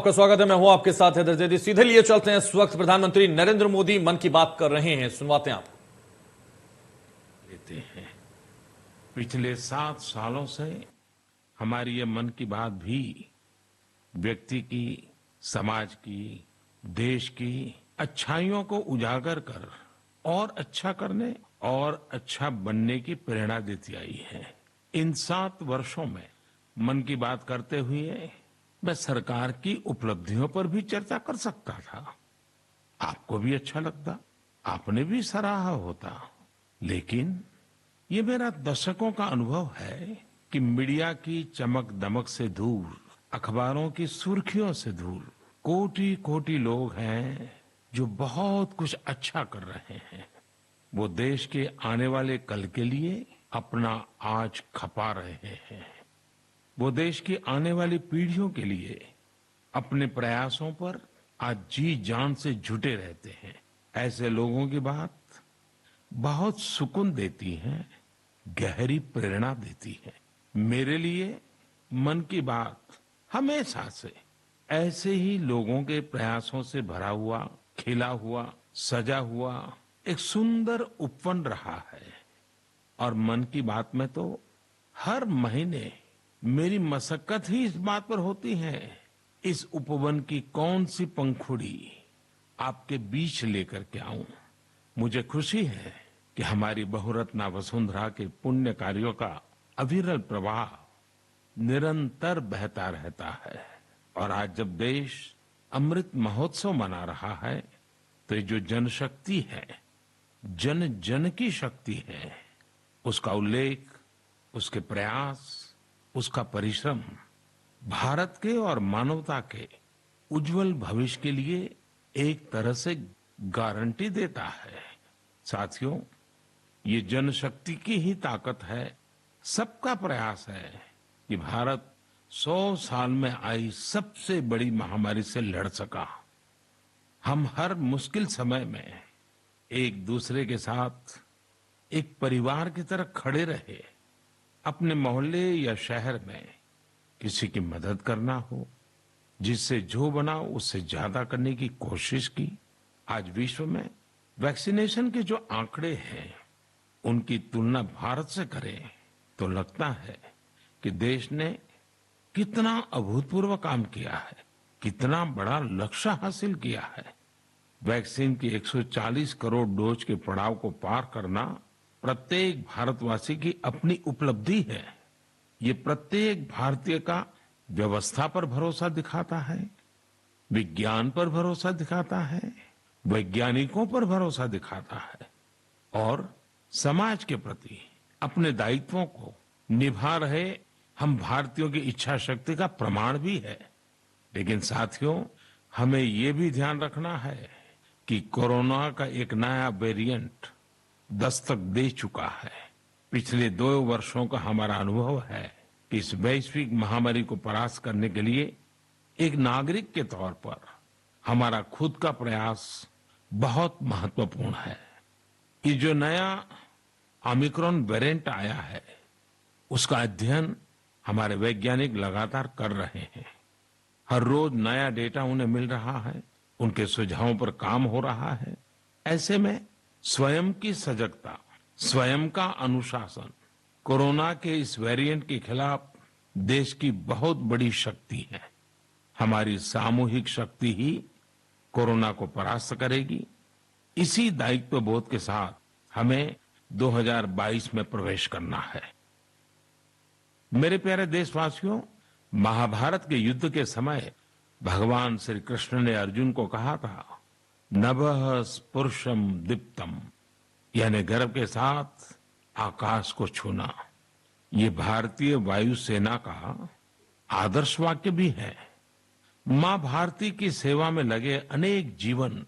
आपका स्वागत है। मैं हूं आपके साथ हैदर जैदी। सीधे लिए चलते हैं। इस वक्त प्रधानमंत्री नरेंद्र मोदी मन की बात कर रहे हैं, सुनवाते हैं आपको। लेते हैं। पिछले 7 सालों से हमारी ये मन की बात भी व्यक्ति की, समाज की, देश की अच्छाइयों को उजागर कर और अच्छा करने और अच्छा बनने की प्रेरणा देती आई है। इन 7 वर्षों में मन की बात करते हुए मैं सरकार की उपलब्धियों पर भी चर्चा कर सकता था। आपको भी अच्छा लगता, आपने भी सराहा होता। लेकिन ये मेरा दशकों का अनुभव है कि मीडिया की चमक दमक से दूर, अखबारों की सुर्खियों से दूर कोटि कोटि लोग हैं जो बहुत कुछ अच्छा कर रहे हैं। वो देश के आने वाले कल के लिए अपना आज खपा रहे हैं। वो देश की आने वाली पीढ़ियों के लिए अपने प्रयासों पर आज जी जान से जुटे रहते हैं। ऐसे लोगों की बात बहुत सुकून देती है, गहरी प्रेरणा देती है। मेरे लिए मन की बात हमेशा से ऐसे ही लोगों के प्रयासों से भरा हुआ, खिला हुआ, सजा हुआ एक सुंदर उपवन रहा है। और मन की बात में तो हर महीने मेरी मशक्कत ही इस बात पर होती है, इस उपवन की कौन सी पंखुड़ी आपके बीच लेकर के आऊं। मुझे खुशी है कि हमारी बहुरत्ना वसुंधरा के पुण्य कार्यों का अविरल प्रवाह निरंतर बहता रहता है। और आज जब देश अमृत महोत्सव मना रहा है, तो ये जो जनशक्ति है, जन जन की शक्ति है, उसका उल्लेख, उसके प्रयास, उसका परिश्रम भारत के और मानवता के उज्जवल भविष्य के लिए एक तरह से गारंटी देता है। साथियों, ये जनशक्ति की ही ताकत है, सबका प्रयास है कि भारत 100 साल में आई सबसे बड़ी महामारी से लड़ सका। हम हर मुश्किल समय में एक दूसरे के साथ एक परिवार की तरह खड़े रहे। अपने मोहल्ले या शहर में किसी की मदद करना हो, जिससे जो बना उससे ज्यादा करने की कोशिश की। आज विश्व में वैक्सीनेशन के जो आंकड़े हैं, उनकी तुलना भारत से करें तो लगता है कि देश ने कितना अभूतपूर्व काम किया है, कितना बड़ा लक्ष्य हासिल किया है। वैक्सीन की 140 करोड़ डोज के पड़ाव को पार करना प्रत्येक भारतवासी की अपनी उपलब्धि है। ये प्रत्येक भारतीय का व्यवस्था पर भरोसा दिखाता है, विज्ञान पर भरोसा दिखाता है, वैज्ञानिकों पर भरोसा दिखाता है और समाज के प्रति अपने दायित्वों को निभा रहे हम भारतीयों की इच्छा शक्ति का प्रमाण भी है। लेकिन साथियों, हमें ये भी ध्यान रखना है कि कोरोना का एक नया वेरिएंट दस्तक दे चुका है। पिछले 2 वर्षों का हमारा अनुभव है कि इस वैश्विक महामारी को परास्त करने के लिए एक नागरिक के तौर पर हमारा खुद का प्रयास बहुत महत्वपूर्ण है। ये जो नया ओमिक्रॉन वेरिएंट आया है, उसका अध्ययन हमारे वैज्ञानिक लगातार कर रहे हैं। हर रोज नया डेटा उन्हें मिल रहा है, उनके सुझावों पर काम हो रहा है। ऐसे में स्वयं की सजगता, स्वयं का अनुशासन कोरोना के इस वेरिएंट के खिलाफ देश की बहुत बड़ी शक्ति है। हमारी सामूहिक शक्ति ही कोरोना को परास्त करेगी। इसी दायित्व बोध के साथ हमें 2022 में प्रवेश करना है। मेरे प्यारे देशवासियों, महाभारत के युद्ध के समय भगवान श्री कृष्ण ने अर्जुन को कहा था, नभः स्पुरुषम दीप्तम, यानी गर्व के साथ आकाश को छूना। ये भारतीय वायुसेना का आदर्श वाक्य भी है। मां भारती की सेवा में लगे अनेक जीवन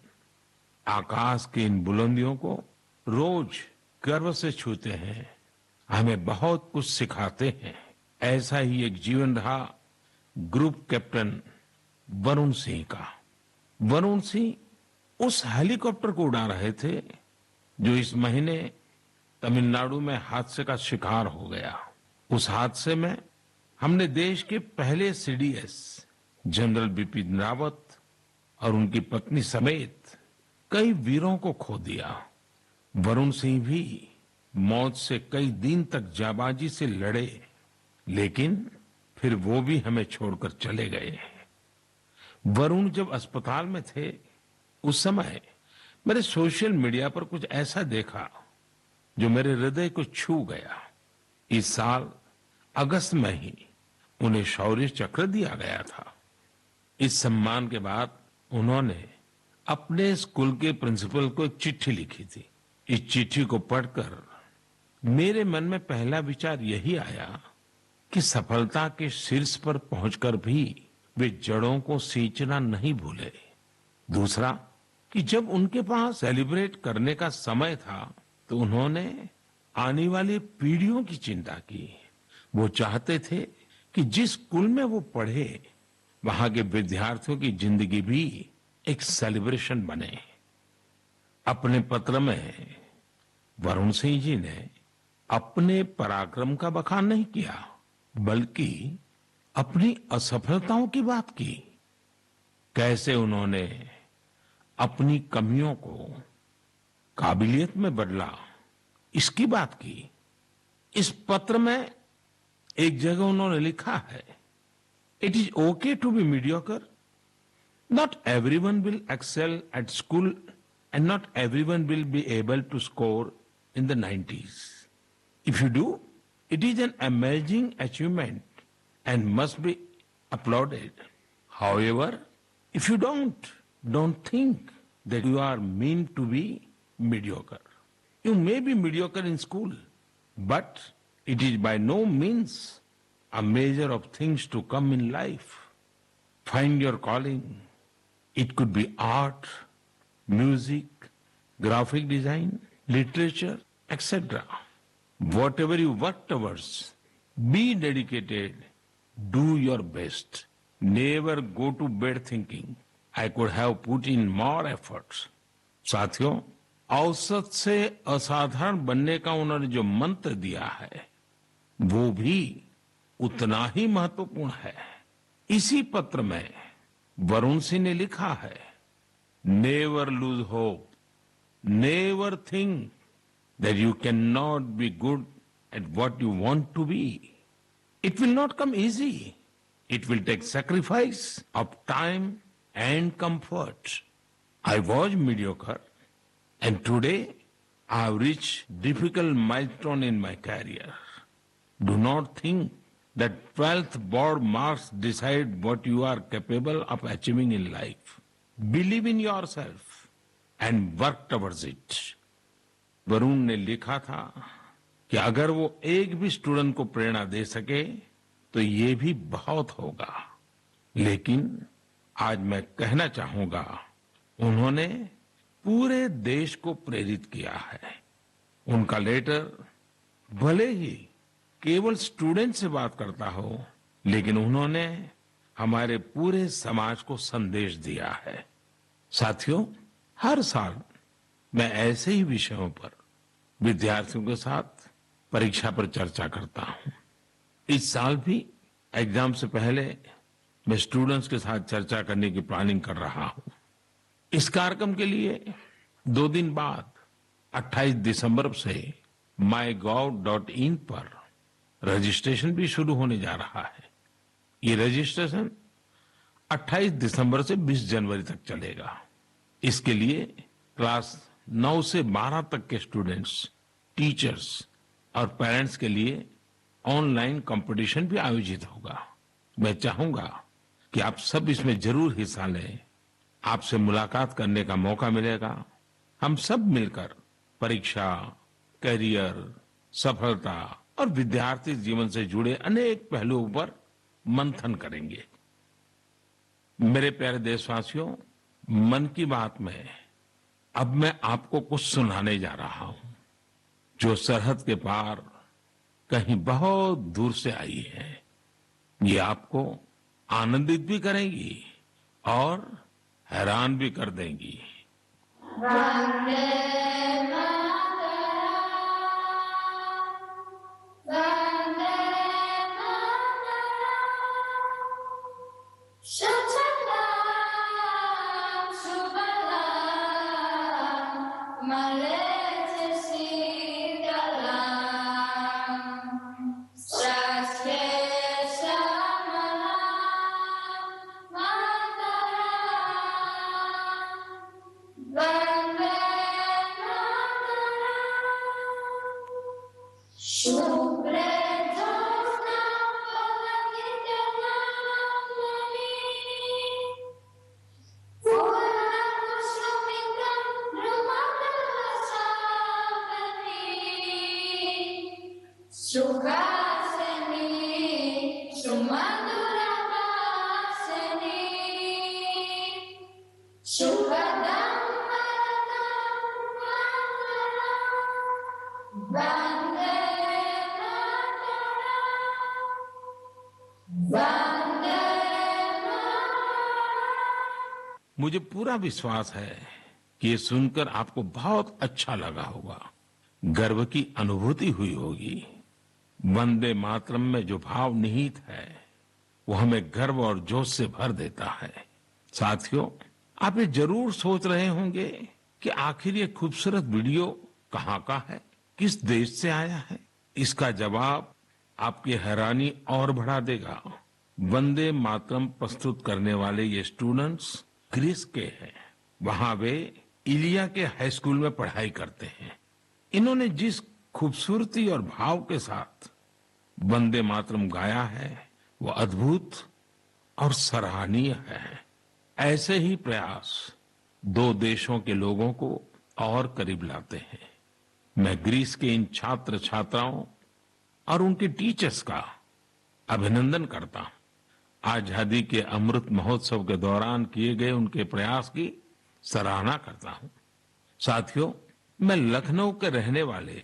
आकाश की इन बुलंदियों को रोज गर्व से छूते हैं, हमें बहुत कुछ सिखाते हैं। ऐसा ही एक जीवन रहा ग्रुप कैप्टन वरुण सिंह का। वरुण सिंह उस हेलीकॉप्टर को उड़ा रहे थे जो इस महीने तमिलनाडु में हादसे का शिकार हो गया। उस हादसे में हमने देश के पहले सीडीएस जनरल बिपिन रावत और उनकी पत्नी समेत कई वीरों को खो दिया। वरुण सिंह भी मौत से कई दिन तक जाबाजी से लड़े, लेकिन फिर वो भी हमें छोड़कर चले गए। वरुण जब अस्पताल में थे, उस समय मैंने सोशल मीडिया पर कुछ ऐसा देखा जो मेरे हृदय को छू गया। इस साल अगस्त में ही उन्हें शौर्य चक्र दिया गया था। इस सम्मान के बाद उन्होंने अपने स्कूल के प्रिंसिपल को एक चिट्ठी लिखी थी। इस चिट्ठी को पढ़कर मेरे मन में पहला विचार यही आया कि सफलता के शीर्ष पर पहुंचकर भी वे जड़ों को सींचना नहीं भूले। दूसरा कि जब उनके पास सेलिब्रेट करने का समय था तो उन्होंने आने वाली पीढ़ियों की चिंता की। वो चाहते थे कि जिस स्कूल में वो पढ़े वहां के विद्यार्थियों की जिंदगी भी एक सेलिब्रेशन बने। अपने पत्र में वरुण सिंह जी ने अपने पराक्रम का बखान नहीं किया, बल्कि अपनी असफलताओं की बात की। कैसे उन्होंने अपनी कमियों को काबिलियत में बदला, इसकी बात की। इस पत्र में एक जगह उन्होंने लिखा है, it is okay to be mediocre, not everyone will excel at school and not everyone will be able to score in the 90s. If you do, it is an amazing achievement and must be applauded. However, if you don't think that you are meant to be mediocre. You may be mediocre in school, but it is by no means a measure of things to come in life. Find your calling. It could be art, music, graphic design, literature, etc. Whatever you work towards, be dedicated, do your best. Never go to bed thinking, I could have put in more efforts. साथियों, औसत से असाधारण बनने का उन्होंने जो मंत्र दिया है, वो भी उतना ही महत्वपूर्ण है। इसी पत्र में वरुण सिंह ने लिखा है, never lose hope, never think that you cannot be good at what you want to be. It will not come easy. It will take sacrifice of time and comfort. I was mediocre and today I have reached difficult milestone in my career. Do not think that 12th board marks decide what you are capable of achieving in life. Believe in yourself and work towards it. Varun ने लिखा था कि अगर वो एक भी student को प्रेरणा दे सके तो ये भी बहुत होगा। लेकिन आज मैं कहना चाहूंगा, उन्होंने पूरे देश को प्रेरित किया है। उनका लेटर भले ही केवल स्टूडेंट से बात करता हो, लेकिन उन्होंने हमारे पूरे समाज को संदेश दिया है। साथियों, हर साल मैं ऐसे ही विषयों पर विद्यार्थियों के साथ परीक्षा पर चर्चा करता हूं। इस साल भी एग्जाम से पहले मैं स्टूडेंट्स के साथ चर्चा करने की प्लानिंग कर रहा हूं। इस कार्यक्रम के लिए 2 दिन बाद 28 दिसंबर से mygov.in पर रजिस्ट्रेशन भी शुरू होने जा रहा है। ये रजिस्ट्रेशन 28 दिसंबर से 20 जनवरी तक चलेगा। इसके लिए क्लास 9 से 12 तक के स्टूडेंट्स, टीचर्स और पेरेंट्स के लिए ऑनलाइन कंपटीशन भी आयोजित होगा। मैं चाहूंगा कि आप सब इसमें जरूर हिस्सा लें। आपसे मुलाकात करने का मौका मिलेगा। हम सब मिलकर परीक्षा, करियर, सफलता और विद्यार्थी जीवन से जुड़े अनेक पहलुओं पर मंथन करेंगे। मेरे प्यारे देशवासियों, मन की बात में अब मैं आपको कुछ सुनाने जा रहा हूं जो सरहद के पार कहीं बहुत दूर से आई है। ये आपको आनंदित भी करेंगी और हैरान भी कर देंगी। वंदे मातरम, वंदे मातरम। सुखदं वरदं मातरं वन्दे मातरं वन्दे मातरं। मुझे पूरा विश्वास है कि ये सुनकर आपको बहुत अच्छा लगा होगा, गर्व की अनुभूति हुई होगी। वंदे मातरम में जो भाव निहित है वो हमें गर्व और जोश से भर देता है। साथियों, आप ये जरूर सोच रहे होंगे कि आखिर ये खूबसूरत वीडियो कहाँ का है, किस देश से आया है। इसका जवाब आपकी हैरानी और बढ़ा देगा। वंदे मातरम प्रस्तुत करने वाले ये स्टूडेंट्स ग्रीस के हैं। वहां वे इलिया के हाई स्कूल में पढ़ाई करते हैं। इन्होंने जिस खूबसूरती और भाव के साथ वंदे मातरम गाया है वो अद्भुत और सराहनीय है। ऐसे ही प्रयास दो देशों के लोगों को और करीब लाते हैं। मैं ग्रीस के इन छात्र छात्राओं और उनके टीचर्स का अभिनंदन करता हूं। आजादी के अमृत महोत्सव के दौरान किए गए उनके प्रयास की सराहना करता हूं। साथियों, मैं लखनऊ के रहने वाले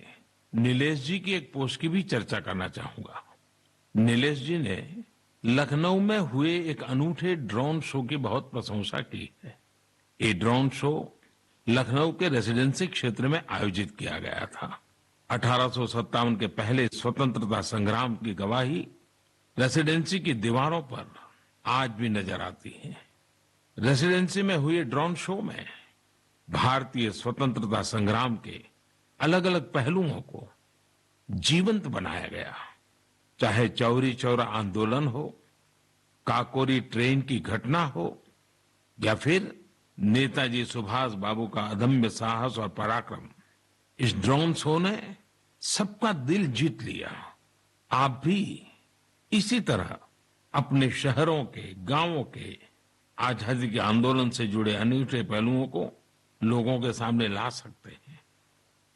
नीलेश जी की एक पोस्ट की भी चर्चा करना चाहूंगा। नीलेश जी ने लखनऊ में हुए एक अनूठे ड्रोन शो की बहुत प्रशंसा की है। ये ड्रोन शो लखनऊ के रेसिडेंसी क्षेत्र में आयोजित किया गया था। 1857 के पहले स्वतंत्रता संग्राम की गवाही रेसिडेंसी की दीवारों पर आज भी नजर आती है। रेसिडेंसी में हुए ड्रोन शो में भारतीय स्वतंत्रता संग्राम के अलग अलग पहलुओं को जीवंत बनाया गया। चाहे चौरी चौरा आंदोलन हो, काकोरी ट्रेन की घटना हो या फिर नेताजी सुभाष बाबू का अदम्य साहस और पराक्रम, इस ड्रोन शो ने सबका दिल जीत लिया। आप भी इसी तरह अपने शहरों के, गांवों के आजादी के आंदोलन से जुड़े अनूठे पहलुओं को लोगों के सामने ला सकते हैं।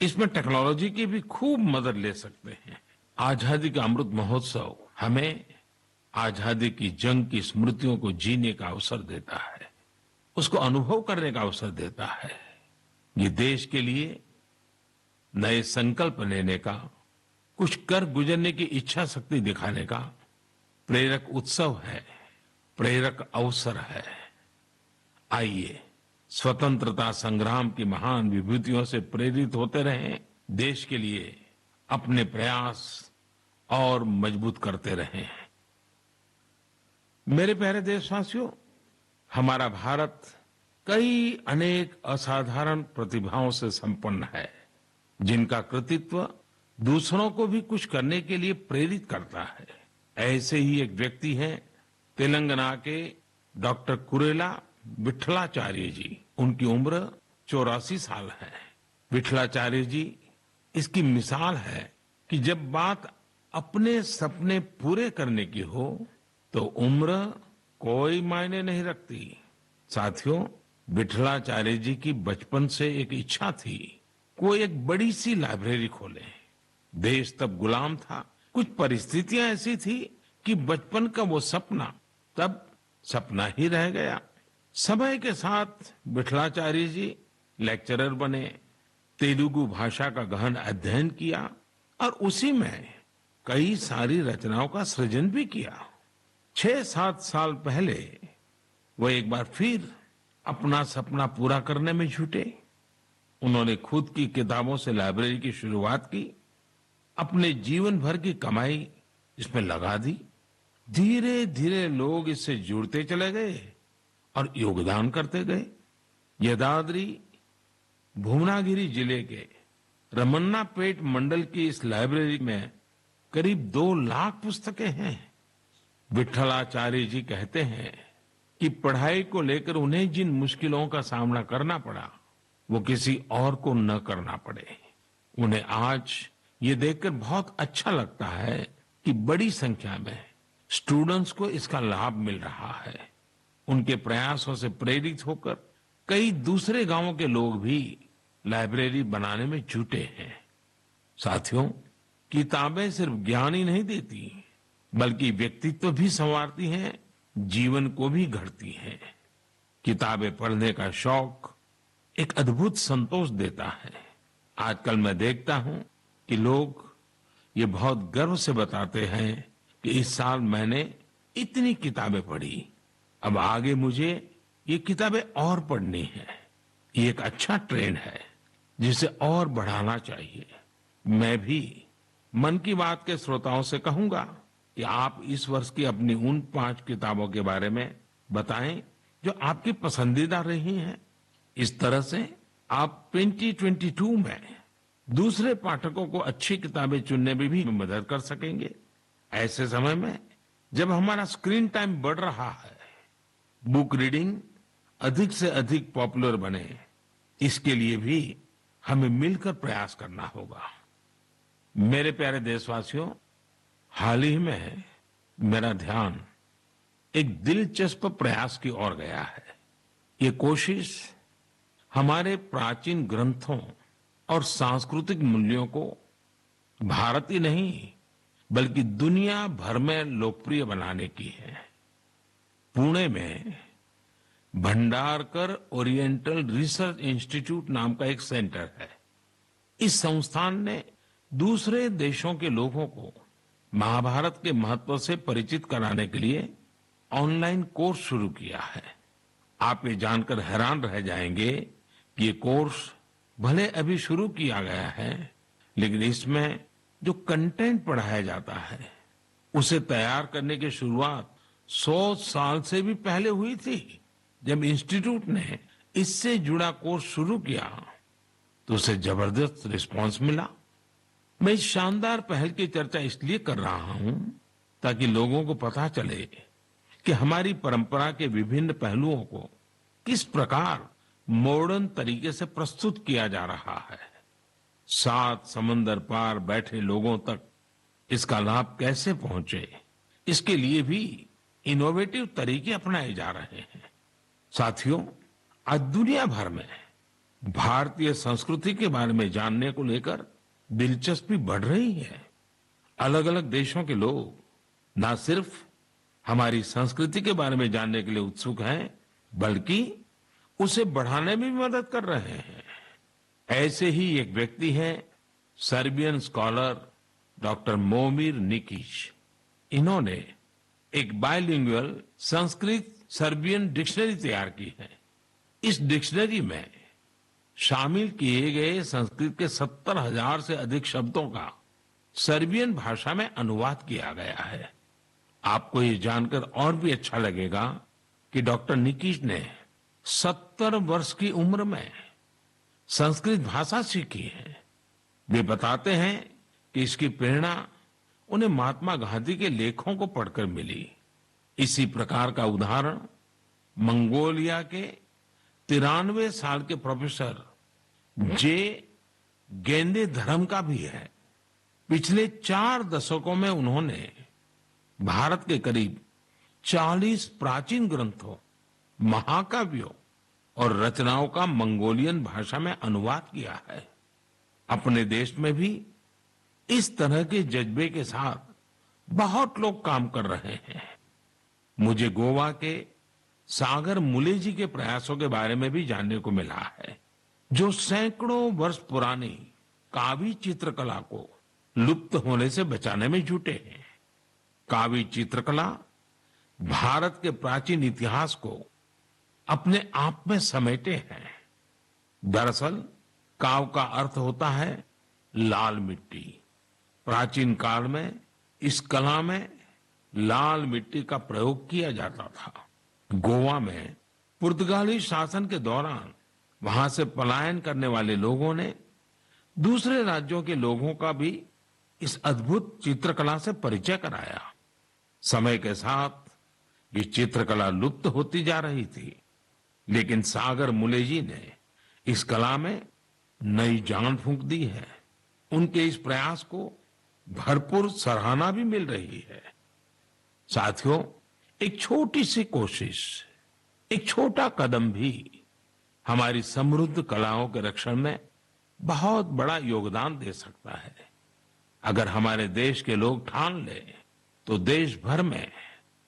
इसमें टेक्नोलॉजी की भी खूब मदद ले सकते हैं। आजादी का अमृत महोत्सव हमें आजादी की जंग की स्मृतियों को जीने का अवसर देता है, उसको अनुभव करने का अवसर देता है। ये देश के लिए नए संकल्प लेने का, कुछ कर गुजरने की इच्छा शक्ति दिखाने का प्रेरक उत्सव है, प्रेरक अवसर है। आइए स्वतंत्रता संग्राम की महान विभूतियों से प्रेरित होते रहें, देश के लिए अपने प्रयास और मजबूत करते रहें। मेरे प्यारे देशवासियों, हमारा भारत कई अनेक असाधारण प्रतिभाओं से संपन्न है, जिनका कृतित्व दूसरों को भी कुछ करने के लिए प्रेरित करता है। ऐसे ही एक व्यक्ति हैं तेलंगाना के डॉक्टर कुरेला विठलाचार्य जी। उनकी उम्र 84 साल है। विठलाचार्य जी इसकी मिसाल है कि जब बात अपने सपने पूरे करने की हो तो उम्र कोई मायने नहीं रखती। साथियों, विठलाचार्य जी की बचपन से एक इच्छा थी, कोई एक बड़ी सी लाइब्रेरी खोले। देश तब गुलाम था, कुछ परिस्थितियां ऐसी थी कि बचपन का वो सपना तब सपना ही रह गया। समय के साथ विठलाचार्य जी लेक्चरर बने, तेलुगु भाषा का गहन अध्ययन किया और उसी में कई सारी रचनाओं का सृजन भी किया। 6-7 साल पहले वो एक बार फिर अपना सपना पूरा करने में जुटे। उन्होंने खुद की किताबों से लाइब्रेरी की शुरुआत की, अपने जीवन भर की कमाई इसमें लगा दी। धीरे धीरे लोग इससे जुड़ते चले गए और योगदान करते गए। यदाद्री भुवनागिरी जिले के रमन्नापेट मंडल की इस लाइब्रेरी में करीब 2 लाख पुस्तकें हैं। विठलाचार्य जी कहते हैं कि पढ़ाई को लेकर उन्हें जिन मुश्किलों का सामना करना पड़ा वो किसी और को न करना पड़े। उन्हें आज ये देखकर बहुत अच्छा लगता है कि बड़ी संख्या में स्टूडेंट्स को इसका लाभ मिल रहा है। उनके प्रयासों से प्रेरित होकर कई दूसरे गांवों के लोग भी लाइब्रेरी बनाने में जुटे हैं। साथियों, किताबें सिर्फ ज्ञान ही नहीं देती, बल्कि व्यक्तित्व भी संवारती हैं, जीवन को भी गढ़ती हैं। किताबें पढ़ने का शौक एक अद्भुत संतोष देता है। आजकल मैं देखता हूं कि लोग ये बहुत गर्व से बताते हैं कि इस साल मैंने इतनी किताबें पढ़ी, अब आगे मुझे ये किताबें और पढ़नी है। ये एक अच्छा ट्रेंड है जिसे और बढ़ाना चाहिए। मैं भी मन की बात के श्रोताओं से कहूंगा कि आप इस वर्ष की अपनी उन 5 किताबों के बारे में बताएं जो आपकी पसंदीदा रही हैं। इस तरह से आप 2022 में दूसरे पाठकों को अच्छी किताबें चुनने में भी मदद कर सकेंगे। ऐसे समय में जब हमारा स्क्रीन टाइम बढ़ रहा है, बुक रीडिंग अधिक से अधिक पॉपुलर बने, इसके लिए भी हमें मिलकर प्रयास करना होगा। मेरे प्यारे देशवासियों, हाल ही में मेरा ध्यान एक दिलचस्प प्रयास की ओर गया है। ये कोशिश हमारे प्राचीन ग्रंथों और सांस्कृतिक मूल्यों को भारत ही नहीं बल्कि दुनिया भर में लोकप्रिय बनाने की है। पुणे में भंडारकर ओरिएंटल रिसर्च इंस्टीट्यूट नाम का एक सेंटर है। इस संस्थान ने दूसरे देशों के लोगों को महाभारत के महत्व से परिचित कराने के लिए ऑनलाइन कोर्स शुरू किया है। आप ये जानकर हैरान रह जाएंगे कि ये कोर्स भले अभी शुरू किया गया है, लेकिन इसमें जो कंटेंट पढ़ाया जाता है उसे तैयार करने की शुरुआत 100 साल से भी पहले हुई थी। जब इंस्टीट्यूट ने इससे जुड़ा कोर्स शुरू किया तो उसे जबरदस्त रिस्पांस मिला। मैं इस शानदार पहल की चर्चा इसलिए कर रहा हूं ताकि लोगों को पता चले कि हमारी परंपरा के विभिन्न पहलुओं को किस प्रकार मॉडर्न तरीके से प्रस्तुत किया जा रहा है। 7 समंदर पार बैठे लोगों तक इसका लाभ कैसे पहुंचे, इसके लिए भी इनोवेटिव तरीके अपनाए जा रहे हैं। साथियों, आज दुनिया भर में भारतीय संस्कृति के बारे में जानने को लेकर दिलचस्पी बढ़ रही है। अलग अलग देशों के लोग न सिर्फ हमारी संस्कृति के बारे में जानने के लिए उत्सुक हैं, बल्कि उसे बढ़ाने में भी मदद कर रहे हैं। ऐसे ही एक व्यक्ति हैं सर्बियन स्कॉलर डॉक्टर मोमिर निकिच। इन्होंने एक बायलिंगुअल संस्कृत सर्बियन डिक्शनरी तैयार की है। इस डिक्शनरी में शामिल किए गए संस्कृत के 70,000 से अधिक शब्दों का सर्बियन भाषा में अनुवाद किया गया है। आपको ये जानकर और भी अच्छा लगेगा कि डॉक्टर निकिच ने 70 वर्ष की उम्र में संस्कृत भाषा सीखी है। वे बताते हैं कि इसकी प्रेरणा उन्हें महात्मा गांधी के लेखों को पढ़कर मिली। इसी प्रकार का उदाहरण मंगोलिया के 93 साल के प्रोफेसर जे गेंदे धर्म का भी है। पिछले 4 दशकों में उन्होंने भारत के करीब 40 प्राचीन ग्रंथों, महाकाव्यों और रचनाओं का मंगोलियन भाषा में अनुवाद किया है। अपने देश में भी इस तरह के जज्बे के साथ बहुत लोग काम कर रहे हैं। मुझे गोवा के सागर मुले जी के प्रयासों के बारे में भी जानने को मिला है, जो सैकड़ों वर्ष पुरानी कावी चित्रकला को लुप्त होने से बचाने में जुटे हैं। कावी चित्रकला भारत के प्राचीन इतिहास को अपने आप में समेटे हैं। दरअसल काव का अर्थ होता है लाल मिट्टी। प्राचीन काल में इस कला में लाल मिट्टी का प्रयोग किया जाता था। गोवा में पुर्तगाली शासन के दौरान वहां से पलायन करने वाले लोगों ने दूसरे राज्यों के लोगों का भी इस अद्भुत चित्रकला से परिचय कराया। समय के साथ ये चित्रकला लुप्त होती जा रही थी, लेकिन सागर मुले जी ने इस कला में नई जान फूंक दी है। उनके इस प्रयास को भरपूर सराहना भी मिल रही है। साथियों, एक छोटी सी कोशिश, एक छोटा कदम भी हमारी समृद्ध कलाओं के रक्षण में बहुत बड़ा योगदान दे सकता है। अगर हमारे देश के लोग ठान लें तो देश भर में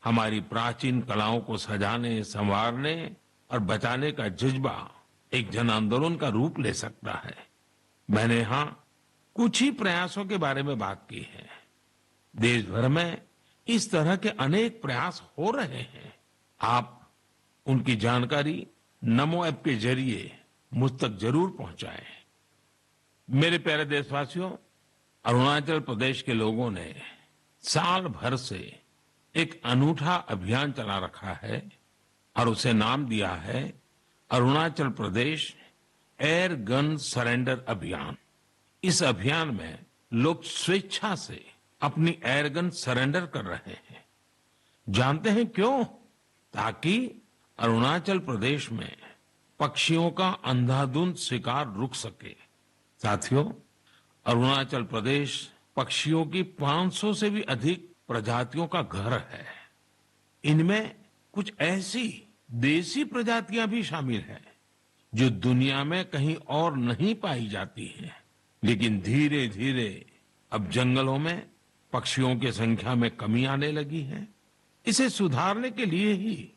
हमारी प्राचीन कलाओं को सजाने, संवारने और बचाने का जज्बा एक जन आंदोलन का रूप ले सकता है। मैंने यहाँ कुछ ही प्रयासों के बारे में बात की है। देश भर में इस तरह के अनेक प्रयास हो रहे हैं। आप उनकी जानकारी नमो ऐप के जरिए मुझ तक जरूर पहुंचाएं। मेरे प्यारे देशवासियों, अरुणाचल प्रदेश के लोगों ने साल भर से एक अनूठा अभियान चला रखा है और उसे नाम दिया है Arunachal Pradesh air gun surrender अभियान। इस अभियान में लोग स्वेच्छा से अपनी एयर गन सरेंडर कर रहे हैं। जानते हैं क्यों? ताकि अरुणाचल प्रदेश में पक्षियों का अंधाधुंध शिकार रुक सके। साथियों, अरुणाचल प्रदेश पक्षियों की 500 से भी अधिक प्रजातियों का घर है। इनमें कुछ ऐसी देसी प्रजातियां भी शामिल हैं जो दुनिया में कहीं और नहीं पाई जाती हैं। लेकिन धीरे धीरे अब जंगलों में पक्षियों की संख्या में कमी आने लगी है। इसे सुधारने के लिए ही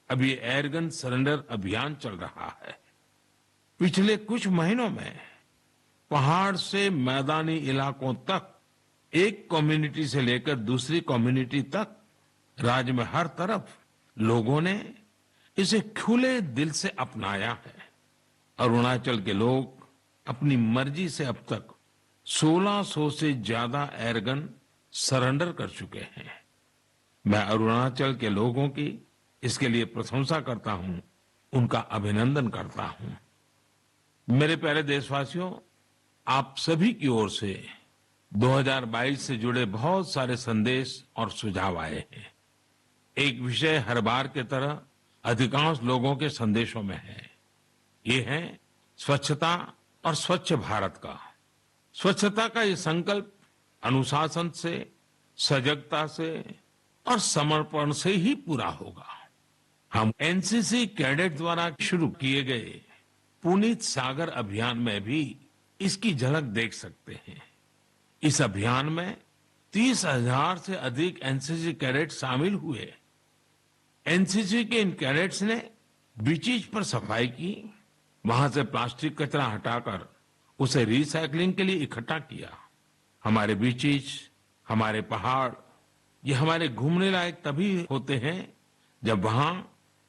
अब ये एयरगन सरेंडर अभियान चल रहा है। पिछले कुछ महीनों में पहाड़ से मैदानी इलाकों तक, एक कम्युनिटी से लेकर दूसरी कम्युनिटी तक, राज्य में हर तरफ लोगों ने इसे खुले दिल से अपनाया है। अरुणाचल के लोग अपनी मर्जी से अब तक 1600 से ज्यादा एयरगन सरेंडर कर चुके हैं। मैं अरुणाचल के लोगों की इसके लिए प्रशंसा करता हूं, उनका अभिनंदन करता हूं। मेरे प्यारे देशवासियों, आप सभी की ओर से 2022 से जुड़े बहुत सारे संदेश और सुझाव आए हैं। एक विषय हर बार की तरह अधिकांश लोगों के संदेशों में है। ये है स्वच्छता और स्वच्छ भारत का। स्वच्छता का ये संकल्प अनुशासन से, सजगता से और समर्पण से ही पूरा होगा। हम एनसीसी कैडेट द्वारा शुरू किए गए पुनीत सागर अभियान में भी इसकी झलक देख सकते हैं। इस अभियान में 30,000 से अधिक एनसीसी कैडेट शामिल हुए। एनसीसी के इन कैडेट्स ने बीचीज पर सफाई की, वहां से प्लास्टिक कचरा हटाकर उसे रिसाइकलिंग के लिए इकट्ठा किया। हमारे बीचीज, हमारे पहाड़, ये हमारे घूमने लायक तभी होते हैं जब वहां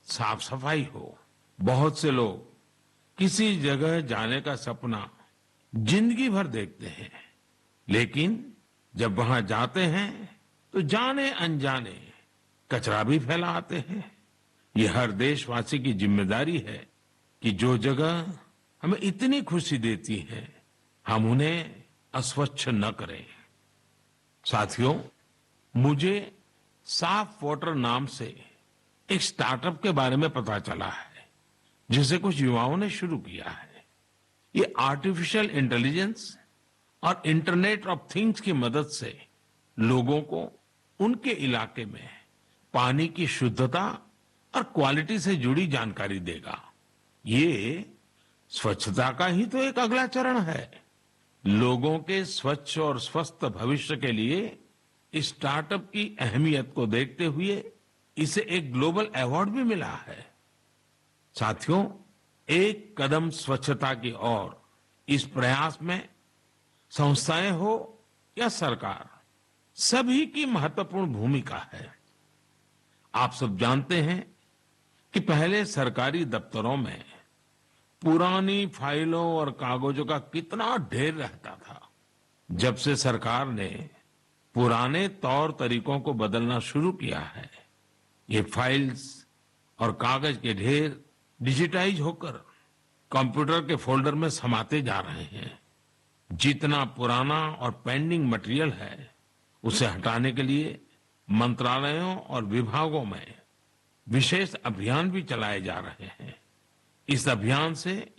साफ सफाई हो। बहुत से लोग किसी जगह जाने का सपना जिंदगी भर देखते हैं, लेकिन जब वहां जाते हैं तो जाने अनजाने कचरा भी फैला आते हैं। ये हर देशवासी की जिम्मेदारी है कि जो जगह हमें इतनी खुशी देती है, हम उन्हें अस्वच्छ न करें। साथियों, मुझे साफ वाटर नाम से एक स्टार्टअप के बारे में पता चला है, जिसे कुछ युवाओं ने शुरू किया है। ये आर्टिफिशियल इंटेलिजेंस और इंटरनेट ऑफ थिंग्स की मदद से लोगों को उनके इलाके में पानी की शुद्धता और क्वालिटी से जुड़ी जानकारी देगा। ये स्वच्छता का ही तो एक अगला चरण है। लोगों के स्वच्छ और स्वस्थ भविष्य के लिए इस स्टार्टअप की अहमियत को देखते हुए इसे एक ग्लोबल अवार्ड भी मिला है। साथियों, एक कदम स्वच्छता की ओर, इस प्रयास में संस्थाएं हो या सरकार, सभी की महत्वपूर्ण भूमिका है। आप सब जानते हैं कि पहले सरकारी दफ्तरों में पुरानी फाइलों और कागजों का कितना ढेर रहता था। जब से सरकार ने पुराने तौर तरीकों को बदलना शुरू किया है, ये फाइल्स और कागज के ढेर डिजिटाइज होकर कंप्यूटर के फोल्डर में समाते जा रहे हैं। जितना पुराना और पेंडिंग मटेरियल है, उसे हटाने के लिए मंत्रालयों और विभागों में विशेष अभियान भी चलाए जा रहे हैं। इस अभियान से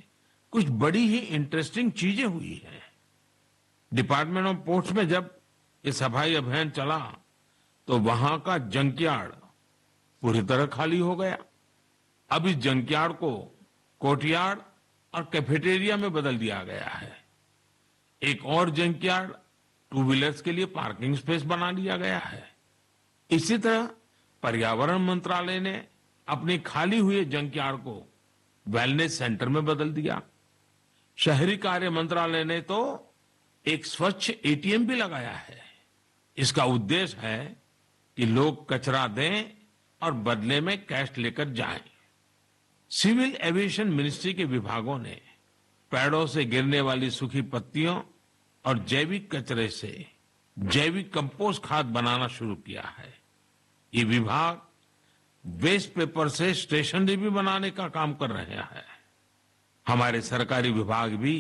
कुछ बड़ी ही इंटरेस्टिंग चीजें हुई हैं। डिपार्टमेंट ऑफ पोस्ट में जब ये सफाई अभियान चला तो वहां का जंकयार्ड पूरी तरह खाली हो गया। अब इस जंकयार्ड को कोर्टयार्ड और कैफेटेरिया में बदल दिया गया है। एक और जंकयार्ड टू व्हीलर्स के लिए पार्किंग स्पेस बना दिया गया है। इसी तरह पर्यावरण मंत्रालय ने अपनी खाली हुए जंकयार्ड को वेलनेस सेंटर में बदल दिया। शहरी कार्य मंत्रालय ने तो एक स्वच्छ एटीएम भी लगाया है। इसका उद्देश्य है कि लोग कचरा दें और बदले में कैश लेकर जाएं। सिविल एविएशन मिनिस्ट्री के विभागों ने पेड़ों से गिरने वाली सूखी पत्तियों और जैविक कचरे से जैविक कंपोस्ट खाद बनाना शुरू किया है। ये विभाग वेस्ट पेपर से स्टेशनरी भी बनाने का काम कर रहे हैं। हमारे सरकारी विभाग भी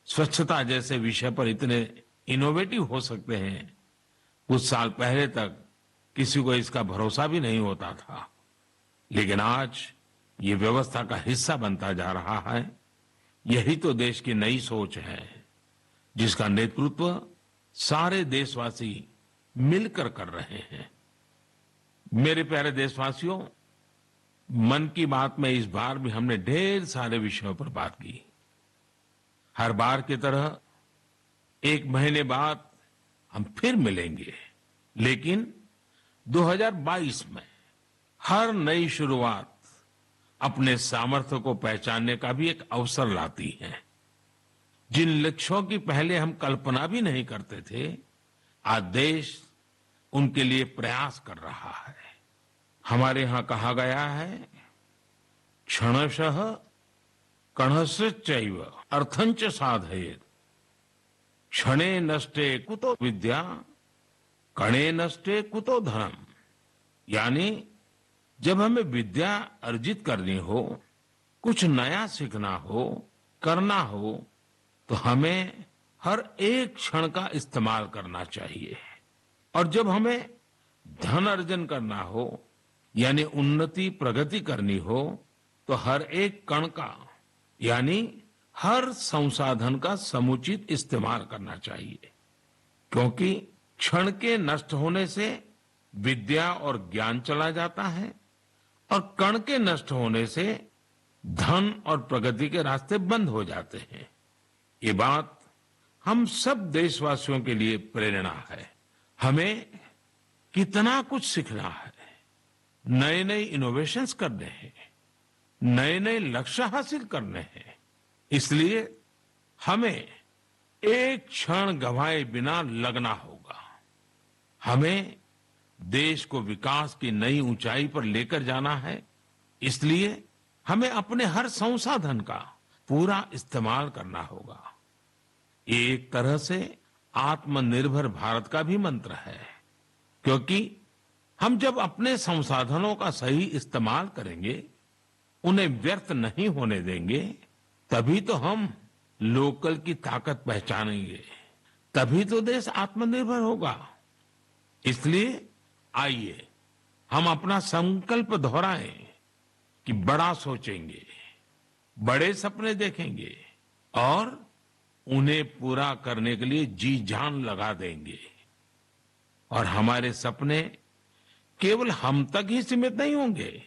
स्वच्छता जैसे विषय पर इतने इनोवेटिव हो सकते हैं। कुछ साल पहले तक किसी को इसका भरोसा भी नहीं होता था, लेकिन आज ये व्यवस्था का हिस्सा बनता जा रहा है। यही तो देश की नई सोच है, जिसका नेतृत्व सारे देशवासी मिलकर कर रहे हैं। मेरे प्यारे देशवासियों, मन की बात में इस बार भी हमने ढेर सारे विषयों पर बात की। हर बार की तरह एक महीने बाद हम फिर मिलेंगे, लेकिन 2022 में हर नई शुरुआत अपने सामर्थ्य को पहचानने का भी एक अवसर लाती है। जिन लक्ष्यों की पहले हम कल्पना भी नहीं करते थे, आज देश उनके लिए प्रयास कर रहा है। हमारे यहां कहा गया है, क्षणशः कणश्चैव अर्थंच साधयेत्, क्षणे नष्टे कुतो विद्या, कणे नष्टे कुतो धनम। यानी जब हमें विद्या अर्जित करनी हो, कुछ नया सीखना हो, करना हो, तो हमें हर एक क्षण का इस्तेमाल करना चाहिए। और जब हमें धन अर्जन करना हो, यानी उन्नति प्रगति करनी हो, तो हर एक कण का यानी हर संसाधन का समुचित इस्तेमाल करना चाहिए। क्योंकि क्षण के नष्ट होने से विद्या और ज्ञान चला जाता है, और कण के नष्ट होने से धन और प्रगति के रास्ते बंद हो जाते हैं। ये बात हम सब देशवासियों के लिए प्रेरणा है। हमें कितना कुछ सीखना है, नए नए इनोवेशंस करने हैं, नए नए लक्ष्य हासिल करने हैं। इसलिए हमें एक क्षण गंवाए बिना लगना होगा। हमें देश को विकास की नई ऊंचाई पर लेकर जाना है। इसलिए हमें अपने हर संसाधन का पूरा इस्तेमाल करना होगा। ये एक तरह से आत्मनिर्भर भारत का भी मंत्र है, क्योंकि हम जब अपने संसाधनों का सही इस्तेमाल करेंगे, उन्हें व्यर्थ नहीं होने देंगे, तभी तो हम लोकल की ताकत पहचानेंगे, तभी तो देश आत्मनिर्भर होगा। इसलिए आइए हम अपना संकल्प दोहराएं कि बड़ा सोचेंगे, बड़े सपने देखेंगे और उन्हें पूरा करने के लिए जी जान लगा देंगे। और हमारे सपने केवल हम तक ही सीमित नहीं होंगे।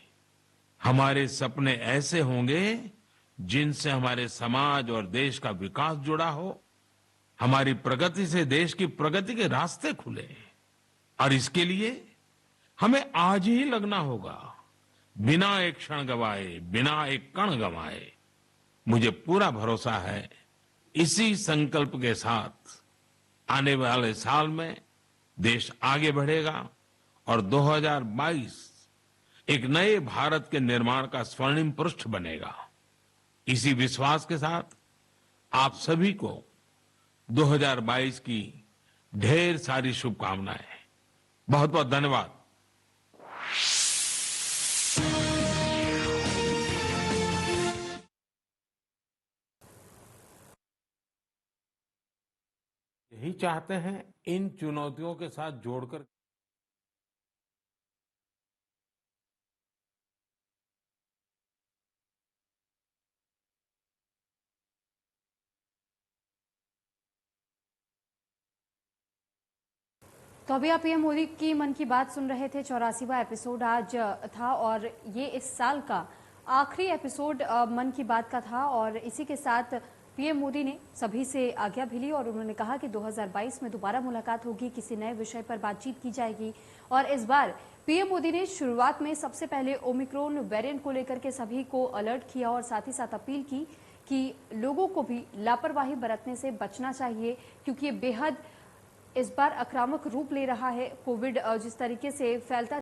हमारे सपने ऐसे होंगे जिनसे हमारे समाज और देश का विकास जुड़ा हो, हमारी प्रगति से देश की प्रगति के रास्ते खुले। और इसके लिए हमें आज ही लगना होगा, बिना एक क्षण गवाए, बिना एक कण गवाए। मुझे पूरा भरोसा है, इसी संकल्प के साथ आने वाले साल में देश आगे बढ़ेगा और 2022 एक नए भारत के निर्माण का स्वर्णिम पृष्ठ बनेगा। इसी विश्वास के साथ आप सभी को 2022 की ढेर सारी शुभकामनाएं। बहुत बहुत धन्यवाद। यही चाहते हैं इन चुनौतियों के साथ जोड़कर तो अभी आप पीएम मोदी की मन की बात सुन रहे थे। 84वां एपिसोड आज था और ये इस साल का आखिरी एपिसोड मन की बात का था। और इसी के साथ पीएम मोदी ने सभी से आज्ञा भी ली और उन्होंने कहा कि 2022 में दोबारा मुलाकात होगी, किसी नए विषय पर बातचीत की जाएगी। और इस बार पीएम मोदी ने शुरुआत में सबसे पहले ओमिक्रॉन वेरिएंट को लेकर के सभी को अलर्ट किया और साथ ही साथ अपील की कि लोगों को भी लापरवाही बरतने से बचना चाहिए, क्योंकि ये बेहद इस बार आक्रामक रूप ले रहा है। कोविड जिस तरीके से फैलता